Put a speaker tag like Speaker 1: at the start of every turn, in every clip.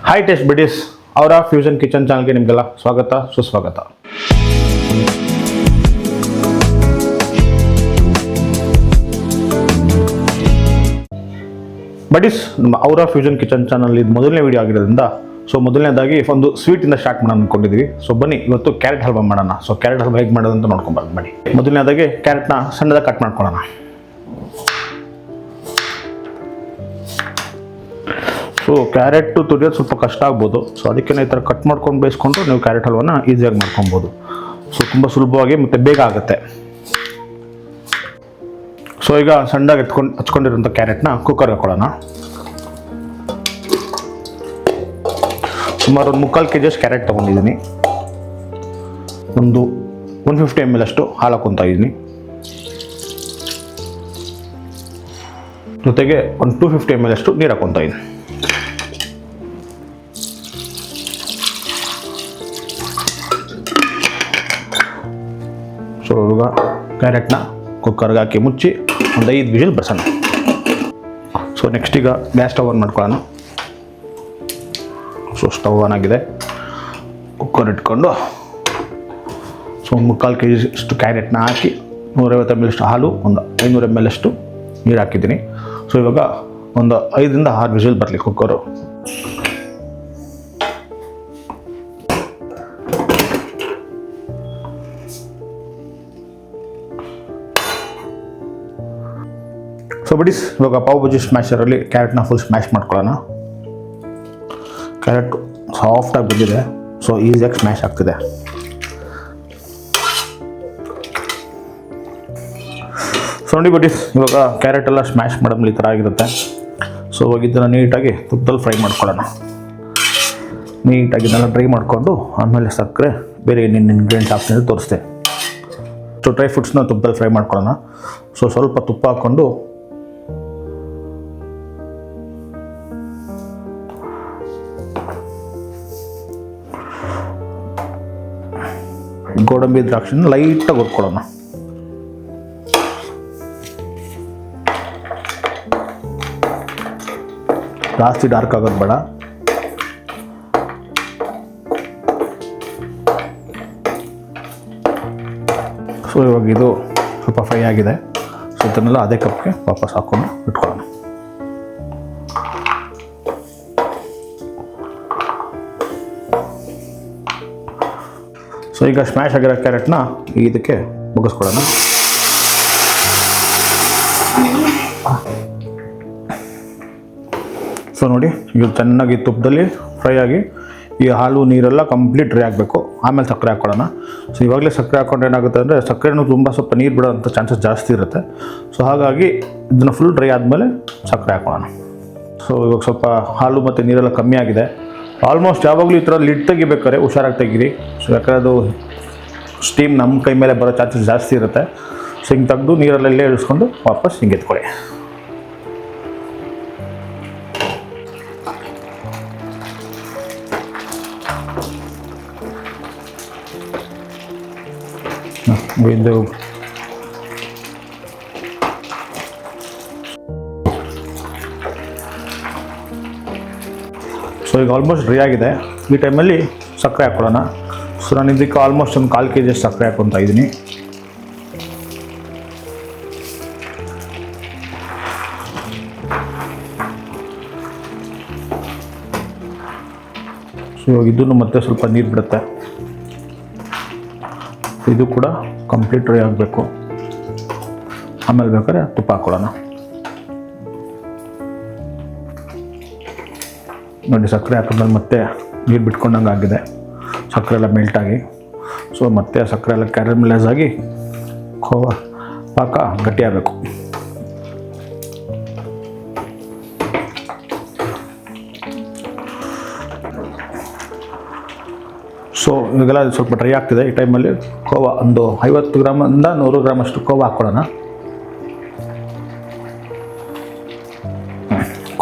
Speaker 1: Hi taste ಬಿಡೀಸ್ ಅವರ fusion kitchen ಚಾನಲ್ಗೆ ನಿಮಗೆಲ್ಲ ಸ್ವಾಗತ ಸುಸ್ವಾಗತ. ಬಡೀಸ್ ನಮ್ಮ ಅವರ ಫ್ಯೂಷನ್ ಕಿಚನ್ ಚಾನಲ್ ಇದು ಮೊದಲನೇ ವಿಡಿಯೋ ಆಗಿರೋದ್ರಿಂದ ಮೊದಲನೇದಾಗಿ ಒಂದು ಸ್ವೀಟಿಂದ ಸ್ಟಾರ್ಟ್ ಮಾಡೋಣ ಅಂದ್ಕೊಂಡಿದ್ವಿ. ಬನ್ನಿ ಇವತ್ತು ಕ್ಯಾರೆಟ್ ಹಲ್ವಾ ಮಾಡೋಣ. ಕ್ಯಾರೆಟ್ ಹಲ್ವಾ ಹೇಗೆ ಮಾಡೋದು ಅಂತ ನೋಡ್ಕೊಂಬರೋದು ಬನ್ನಿ. ಮೊದಲನೇದಾಗಿ ಕ್ಯಾರೆಟ್ನ ಸಣ್ಣದಾಗಿ ಕಟ್ ಮಾಡ್ಕೊಳ್ಳೋಣ. ಕ್ಯಾರೆಟ್ ತುರಿಯೋದು ಸ್ವಲ್ಪ ಕಷ್ಟ ಆಗ್ಬೋದು. ಅದಕ್ಕೆ ಈ ಥರ ಕಟ್ ಮಾಡ್ಕೊಂಡು ಬೇಯಿಸ್ಕೊಂಡು ನೀವು ಕ್ಯಾರೆಟ್ ಹಲ್ವಾನ ಈಸಿಯಾಗಿ ಮಾಡ್ಕೊಬೋದು. ತುಂಬ ಸುಲಭವಾಗಿ ಮತ್ತು ಬೇಗ ಆಗುತ್ತೆ. ಈಗ ಸಣ್ಣದಾಗಿ ಹಚ್ಕೊಂಡಿರೋಂಥ ಕ್ಯಾರೆಟ್ನ ಕುಕ್ಕರ್ಗೆ ಹಾಕೊಳ್ಳೋಣ. ಸುಮಾರು ಒಂದು 3/4 kg ಕ್ಯಾರೆಟ್ ತೊಗೊಂಡಿದ್ದೀನಿ. ಒಂದು 150 ml ಅಷ್ಟು ಹಾಲು ಹಾಕ್ಕೊತಾ ಇದ್ದೀನಿ. ಜೊತೆಗೆ ಒಂದು 250 ml ಅಷ್ಟು ನೀರು ಹಾಕ್ಕೊತಾ ಇದ್ದೀನಿ. ಈಗ ಕ್ಯಾರೆಟ್ನ ಕುಕ್ಕರ್ಗೆ ಹಾಕಿ ಮುಚ್ಚಿ ಒಂದು 5 ವಿಜಿಲ್ ಬರ್ಸೋಣ. ನೆಕ್ಸ್ಟ್ ಈಗ ಗ್ಯಾಸ್ ಸ್ಟವ್ ಆನ್ ಮಾಡ್ಕೊಳ್ಳೋಣ. ಸ್ಟವ್ ಆನ್ ಆಗಿದೆ. ಕುಕ್ಕರ್ ಇಟ್ಕೊಂಡು 3/4 kg ಅಷ್ಟು ಕ್ಯಾರೆಟ್ನ ಹಾಕಿ 150 ml ಅಷ್ಟು ಹಾಲು, ಒಂದು 500 ml ಅಷ್ಟು ನೀರು ಹಾಕಿದ್ದೀನಿ. ಇವಾಗ ಒಂದು 5ರಿಂದ 6 ವಿಜಿಲ್ ಬರಲಿ ಕುಕ್ಕರು. ಬಡೀಸ್ ಇವಾಗ ಪಾವ್ ಭಾಜಿ ಸ್ಮ್ಯಾಶರಲ್ಲಿ ಕ್ಯಾರೆಟ್ನ ಫುಲ್ ಸ್ಮ್ಯಾಶ್ ಮಾಡ್ಕೊಳ್ಳೋಣ. ಕ್ಯಾರೆಟ್ ಸಾಫ್ಟಾಗಿ ಬಂದಿದೆ, ಈಸಿಯಾಗಿ ಸ್ಮ್ಯಾಶ್ ಆಗ್ತಿದೆ. ನೋಡಿ ಬಡೀಸ್, ಇವಾಗ ಕ್ಯಾರೆಟ್ ಎಲ್ಲ ಸ್ಮ್ಯಾಶ್ ಮಾಡೋದ್ಮೇಲೆ ಈ ಥರ ಆಗಿರುತ್ತೆ. ಇವಾಗ ಇದನ್ನು ನೀಟಾಗಿ ತುಪ್ಪದಲ್ಲಿ ಫ್ರೈ ಮಾಡ್ಕೊಳ್ಳೋಣ. ನೀಟಾಗಿ ಇದನ್ನೆಲ್ಲ ಡ್ರೈ ಮಾಡಿಕೊಂಡು ಆಮೇಲೆ ಸಕ್ಕರೆ ಬೇರೆ ಏನೇನು ಇಂಗ್ರೀಡಿಯೆಂಟ್ಸ್ ಹಾಕ್ತೀನಿ ತೋರಿಸ್ತೆ. ಡ್ರೈ ಫ್ರೂಟ್ಸ್ನ ತುಪ್ಪದಲ್ಲಿ ಫ್ರೈ ಮಾಡ್ಕೊಳ್ಳೋಣ. ಸ್ವಲ್ಪ ತುಪ್ಪ ಹಾಕ್ಕೊಂಡು ಗೋಡಂಬಿ ದ್ರಾಕ್ಷಿನ ಲೈಟಾಗಿ ಹುರ್ಕೊಳ್ಳೋಣ. ಜಾಸ್ತಿ ಡಾರ್ಕ್ ಆಗೋದು ಬೇಡ. ಇವಾಗ ಇದು ಸ್ವಲ್ಪ ಫ್ರೈ ಆಗಿದೆ. ಇದನ್ನೆಲ್ಲ ಅದೇ ಕಪ್ಗೆ ವಾಪಸ್ ಹಾಕ್ಕೊಂಡು ಇಟ್ಕೊಳ್ಳೋಣ. ಈಗ ಸ್ಮ್ಯಾಶ್ ಆಗಿರೋ ಕ್ಯಾರೆಟ್ನ ಇದಕ್ಕೆ ಮುಗಿಸ್ಕೊಳ್ಳೋಣ. ನೋಡಿ, ಇದು ಚೆನ್ನಾಗಿ ತುಪ್ಪದಲ್ಲಿ ಫ್ರೈ ಆಗಿ ಈ ಹಾಲು ನೀರೆಲ್ಲ ಕಂಪ್ಲೀಟ್ ಡ್ರೈ ಆಗಬೇಕು. ಆಮೇಲೆ ಸಕ್ಕರೆ ಹಾಕ್ಕೊಳ್ಳೋಣ. ಇವಾಗಲೇ ಸಕ್ಕರೆ ಹಾಕ್ಕೊಂಡ್ರೆ ಏನಾಗುತ್ತೆ ಅಂದರೆ ಸಕ್ಕರೆನೂ ಸ್ವಲ್ಪ ನೀರು ಬಿಡೋಂಥ ಚಾನ್ಸಸ್ ಜಾಸ್ತಿ ಇರುತ್ತೆ. ಹಾಗಾಗಿ ಇದನ್ನು ಫುಲ್ ಡ್ರೈ ಆದಮೇಲೆ ಸಕ್ಕರೆ ಹಾಕ್ಕೊಳ್ಳೋಣ. ಇವಾಗ ಸ್ವಲ್ಪ ಹಾಲು ಮತ್ತು ನೀರೆಲ್ಲ ಕಮ್ಮಿ ಆಗಿದೆ. ಆಲ್ಮೋಸ್ಟ್ ಯಾವಾಗಲೂ ಈ ಥರ ಲಿಡ್ ತೆಗಿಬೇಕಾದ್ರೆ ಹುಷಾರಾಗಿ ತೆಗೀರಿ. ಯಾಕಂದರೆ ಅದು ಸ್ಟೀಮ್ ನಮ್ಮ ಕೈ ಮೇಲೆ ಬರೋ ಚಾನ್ಸಸ್ ಜಾಸ್ತಿ ಇರುತ್ತೆ. ಹಿಂಗೆ ತೆಗೆದು ನೀರಲ್ಲೇ ಇಳಿಸ್ಕೊಂಡು ವಾಪಸ್ ಹಿಂಗೆ ಎತ್ಕೊಳ್ಳಿ. ಇದು ಈಗ ಆಲ್ಮೋಸ್ಟ್ ಡ್ರೈ ಆಗಿದೆ. ಈ ಟೈಮಲ್ಲಿ ಸಕ್ಕರೆ ಹಾಕ್ಕೊಳ್ಳೋಣ. ನಾನು ಇದಕ್ಕೆ ಆಲ್ಮೋಸ್ಟ್ ಒಂದು 1/4 kg ಸಕ್ಕರೆ ಹಾಕ್ಕೊತಾ ಇದ್ದೀನಿ. ಇವಾಗ ಇದನ್ನು ಮತ್ತೆ ಸ್ವಲ್ಪ ನೀರು ಬಿಡುತ್ತೆ. ಇದು ಕೂಡ ಕಂಪ್ಲೀಟ್ ಡ್ರೈ ಆಗಬೇಕು. ಆಮೇಲೆ ಬೇಕಾದ್ರೆ ತುಪ್ಪ ಹಾಕ್ಕೊಳ್ಳೋಣ. ನೋಡಿ, ಸಕ್ಕರೆ ಹಾಕಿದ್ಮೇಲೆ ಮತ್ತೆ ನೀರು ಬಿಟ್ಕೊಂಡಂಗೆ ಆಗಿದೆ. ಸಕ್ಕರೆ ಎಲ್ಲ ಮೆಲ್ಟಾಗಿ ಮತ್ತೆ ಸಕ್ಕರೆ ಎಲ್ಲ ಕ್ಯಾರಮಲೈಸ್ ಆಗಿ ಖೋವಾ ಪಾಕ ಗಟ್ಟಿಯಾಗಬೇಕು. ಇವಾಗೆಲ್ಲ ಸ್ವಲ್ಪ ಡ್ರೈ ಆಗ್ತಿದೆ. ಈ ಟೈಮಲ್ಲಿ ಖೋವಾ ಒಂದು 50 ಗ್ರಾಮಿಂದ 100 ಗ್ರಾಮ್ ಅಷ್ಟು ಖೋವಾ ಹಾಕ್ಕೊಳ್ಳೋಣ.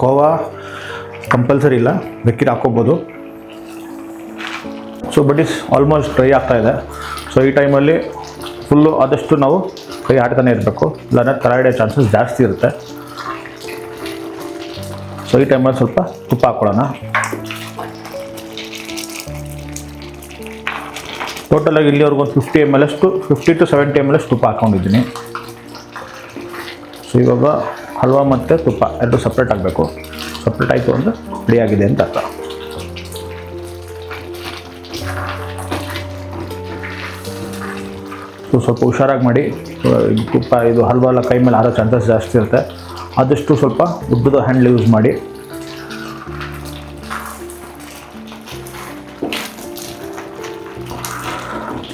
Speaker 1: ಖೋವಾ ಕಂಪಲ್ಸರಿ ಇಲ್ಲ, ಬೇಕಿದ್ರೆ ಹಾಕ್ಕೋಬೋದು. ಬಡೀಸ್ ಆಲ್ಮೋಸ್ಟ್ ಡ್ರೈ ಆಗ್ತಾಯಿದೆ. ಈ ಟೈಮಲ್ಲಿ ಫುಲ್ಲು ಆದಷ್ಟು ನಾವು ಕೈ ಆಡ್ತಾನೆ ಇರಬೇಕು, ಇಲ್ಲಾಂದರೆ ತರ ಹಿಡಿಯೋ ಚಾನ್ಸಸ್ ಜಾಸ್ತಿ ಇರುತ್ತೆ. ಈ ಟೈಮಲ್ಲಿ ಸ್ವಲ್ಪ ತುಪ್ಪ ಹಾಕ್ಕೊಳ್ಳೋಣ. ಟೋಟಲಾಗಿ ಇಲ್ಲಿವರೆಗೂ ಒಂದು 50 ml ಅಷ್ಟು 50 to 70 ml ಅಷ್ಟು ತುಪ್ಪ ಹಾಕ್ಕೊಂಡಿದ್ದೀನಿ. ಸೊ ಇವಾಗ ಹಲ್ವಾ ಮತ್ತು ತುಪ್ಪ ಎರಡು ಸಪ್ರೇಟ್ ಆಗಬೇಕು. ಸಪ್ರೇಟ್ ಆಯಿತು ಅಂದರೆ ರೆಡಿ ಆಗಿದೆ ಅಂತ ಅರ್ಥ. ಸೊ ಸ್ವಲ್ಪ ಹುಷಾರಾಗಿ ಮಾಡಿ. ತುಪ್ಪ ಇದು ಹಲ್ವಾ ಎಲ್ಲ ಕೈ ಮೇಲೆ ಹಾರೋ ಚಾನ್ಸಸ್ ಜಾಸ್ತಿ ಇರುತ್ತೆ. ಆದಷ್ಟು ಸ್ವಲ್ಪ ಉದ್ದದ ಹ್ಯಾಂಡ್ಲ್ ಯೂಸ್ ಮಾಡಿ.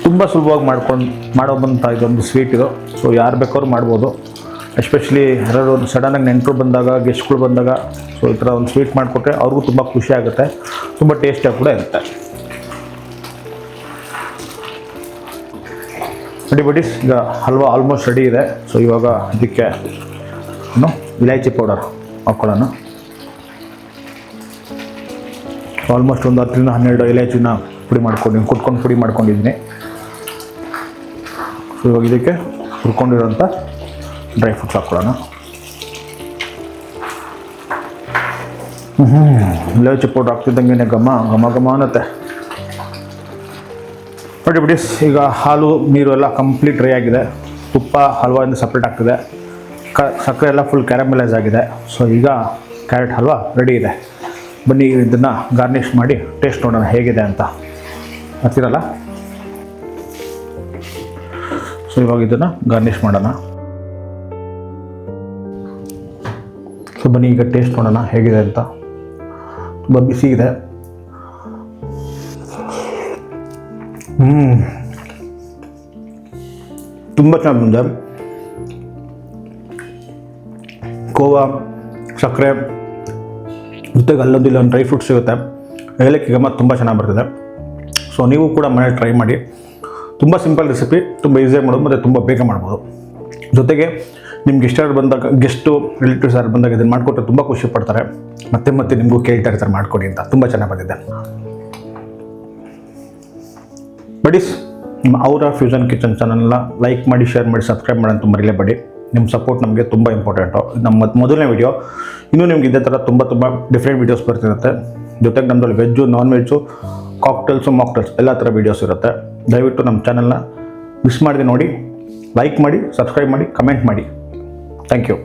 Speaker 1: ತುಂಬ ಸುಲಭವಾಗಿ ಮಾಡೋವಂಥ ಇದೊಂದು ಸ್ವೀಟ್ ಇದು. ಸೊ ಯಾರು ಬೇಕಾದ್ರೂ ಮಾಡ್ಬೋದು. ಎಸ್ಪೆಷಲಿ ಯಾರಾದ್ರು ಸಡನ್ನಾಗಿ ನೆಂಟರು ಬಂದಾಗ, ಗೆಸ್ಟ್ಗಳು ಬಂದಾಗ ಸೊ ಈ ಥರ ಒಂದು ಸ್ವೀಟ್ ಮಾಡಿಕೊಟ್ರೆ ಅವ್ರಿಗೂ ತುಂಬ ಖುಷಿ ಆಗುತ್ತೆ, ತುಂಬ ಟೇಸ್ಟಿಯಾಗಿ ಕೂಡ ಇರುತ್ತೆ. ರೆಡಿ ಬಡೀಸ್, ಈಗ ಹಲ್ವಾ ಆಲ್ಮೋಸ್ಟ್ ರೆಡಿ ಇದೆ. ಸೊ ಇವಾಗ ಇದಕ್ಕೆ ಇಲೈಚಿ ಪೌಡರ್ ಹಾಕ್ಕೊಳ್ಳೋಣ. ಆಲ್ಮೋಸ್ಟ್ ಒಂದು 10 to 12 ಇಲೈಚಿನ ಪುಡಿ ಮಾಡ್ಕೊಂಡಿದ್ದೀನಿ. ಸೊ ಇವಾಗ ಇದಕ್ಕೆ ಹುರ್ಕೊಂಡಿರೋಂಥ ಡ್ರೈ ಫ್ರೂಟ್ಸ್ ಹಾಕ್ಕೊಳ್ಳೋಣ. ಇಲೈಚಿ ಪೌಡರ್ ಹಾಕ್ತಿದ್ದಂಗೆ ಘಮ ಅನ್ನತ್ತೆ. ನೋಡಿ ಬಿಡಿಸ್, ಈಗ ಹಾಲು ನೀರು ಎಲ್ಲ ಕಂಪ್ಲೀಟ್ ಡ್ರೈ ಆಗಿದೆ. ತುಪ್ಪ ಹಲ್ವಾದಿಂದ ಸಪ್ರೇಟ್ ಆಗ್ತಿದೆ. ಸಕ್ಕರೆ ಎಲ್ಲ ಫುಲ್ ಕ್ಯಾರಮಲೈಸ್ ಆಗಿದೆ. ಸೊ ಈಗ ಕ್ಯಾರೆಟ್ ಹಲ್ವಾ ರೆಡಿ ಇದೆ. ಬನ್ನಿ ಇದನ್ನು ಗಾರ್ನಿಷ್ ಮಾಡಿ ಟೇಸ್ಟ್ ನೋಡೋಣ ಹೇಗಿದೆ ಅಂತ. ಬರ್ತೀರಲ್ಲ? ಸೊ ಇವಾಗ ಇದನ್ನು ಗಾರ್ನಿಷ್ ಮಾಡೋಣ. ಸೊ ಬನ್ನಿ ಈಗ ಟೇಸ್ಟ್ ನೋಡೋಣ ಹೇಗಿದೆ ಅಂತ. ತುಂಬ ಬಿಸಿ ಇದೆ. ತುಂಬ ಚೆನ್ನಾಗಿ ಬಂದಿದೆ. ಕೋವಾ, ಸಕ್ಕರೆ ಜೊತೆಗೆ ಅಲ್ಲೊಂದು ಇಲ್ಲೊಂದು ಡ್ರೈ ಫ್ರೂಟ್ಸ್ ಸಿಗುತ್ತೆ. ಏಲಕ್ಕಿ ಘಮ ತುಂಬ ಚೆನ್ನಾಗಿ ಬರ್ತಿದೆ. ಸೊ ನೀವು ಕೂಡ ಮನೇಲಿ ಟ್ರೈ ಮಾಡಿ. ತುಂಬ ಸಿಂಪಲ್ ರೆಸಿಪಿ, ತುಂಬ ಈಸಿಯಾಗಿ ಮಾಡ್ಬೋದು ಮತ್ತು ತುಂಬ ಬೇಗ ಮಾಡ್ಬೋದು. ಜೊತೆಗೆ ನಿಮ್ಗೆ ಇಷ್ಟ ಬಂದಾಗ ಗೆಸ್ಟು ರಿಲೇಟಿವ್ಸ್ ಯಾರು ಬಂದಾಗ ಇದನ್ನು ಮಾಡಿಕೊಟ್ರೆ ತುಂಬ ಖುಷಿ ಪಡ್ತಾರೆ. ಮತ್ತೆ ನಿಮಗೂ ಕೇಳ್ತಾ ಇರ್ತಾರೆ ಮಾಡಿಕೊಡಿ ಅಂತ. ತುಂಬ ಚೆನ್ನಾಗಿ ಬಂದಿದೆ. ಬಡೀಸ್, ನಿಮ್ಮ ಅವರ ಫ್ಯೂಷನ್ ಕಿಚನ್ ಚಾನಲ್ನ ಲೈಕ್ ಮಾಡಿ, ಶೇರ್ ಮಾಡಿ, ಸಬ್ಸ್ಕ್ರೈಬ್ ಮಾಡೋಂತ ಮರಿಲೇಬೇಡಿ. ನಿಮ್ಮ ಸಪೋರ್ಟ್ ನಮಗೆ ತುಂಬ ಇಂಪಾರ್ಟೆಂಟು. ನಮ್ಮ ಮೊದಲನೇ ವಿಡಿಯೋ. ಇನ್ನೂ ನಿಮ್ಗೆ ಇದೇ ಥರ ತುಂಬ ಡಿಫ್ರೆಂಟ್ ವೀಡಿಯೋಸ್ ಬರ್ತಿರುತ್ತೆ. ಜೊತೆಗೆ ನಮ್ಮದ್ರಲ್ಲಿ ವೆಜ್ಜು, ನಾನ್ ವೆಜ್ಜು, ಕಾಕ್ಟೇಲ್ಸು, ಮಾಕ್ಟೇಲ್ಸ್ ಎಲ್ಲ ಥರ ವೀಡಿಯೋಸ್ ಇರುತ್ತೆ. ದಯವಿಟ್ಟು ನಮ್ಮ ಚಾನಲ್ನ ಮಿಸ್ ಮಾಡದೆ ನೋಡಿ. ಲೈಕ್ ಮಾಡಿ, ಸಬ್ಸ್ಕ್ರೈಬ್ ಮಾಡಿ, ಕಮೆಂಟ್ ಮಾಡಿ. Thank you.